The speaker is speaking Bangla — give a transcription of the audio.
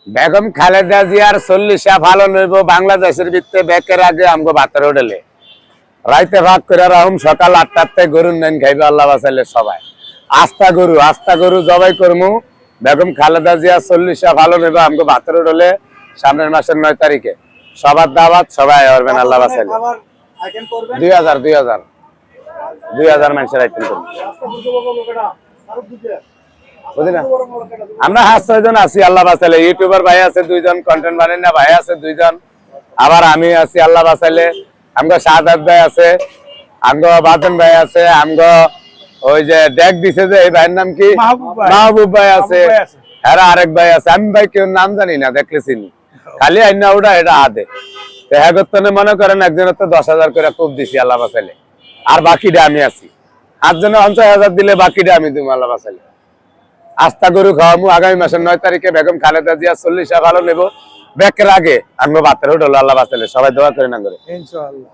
বেগম খালেদা জিয়ার 40 ভালো নইব বাংলাদেশের ভিত্তে ব্যাকের আগে আমগো ভাতের হোটেলে রাইতে ভাগ করে রাহুম সকাল 8টাতে গরুর নাইন খাইবে আল্লাহ বাঁচাইলে সবাই আস্থা গরু জবাই করমু বেগম খালেদা জিয়া 40 ভালো নইব আমগো ভাতের হোটেলে সামনের মাসের 9 তারিখে সবার দাওয়াত সবাই আসবেন আল্লাহ বাঁচাইলে 2000 মানুষের আইটেম করব আমরা 5-6 জন আছি আল্লাহ বাঁচাইলে ইউটিউবার ভাই আছে 2 জন কন্টেন্ট বানাইনা ভাই আছে 2 জন আবার আমি আছি আল্লাহ বাঁচাইলে আমগো শাহাদাত ভাই আছে আমগো বাদন ভাই আছে আমগো ওই যে ডেক দিছে যে এই ভাইয়ের নাম কি মাহবুব ভাই আছে এরা আরেক ভাই আছে আমি ভাই কেউ নাম জানি না দেখলে চিনি খালি আইনা ওটা এটা আদে তো হ্যাগতনে মনে করেন একজনের তো 10,000 করে খুব দিছি আল্লাহ বাঁচাইলে আর বাকিটা আমি আছি 8 জনে 50,000 দিলে বাকিটা আমি দিব আল্লাহ বাঁচাইলে আস্থা গরু খাওয়ামু আগামী মাসের 9 তারিখে বেগম খালেদা জিয়া 40 ভালো নেব ব্যাকের আগে আমরা ভাতের হোটেল আল্লাহ বাঁচাইলে সবাই দোয়া করে না করে ইনশাআল্লাহ।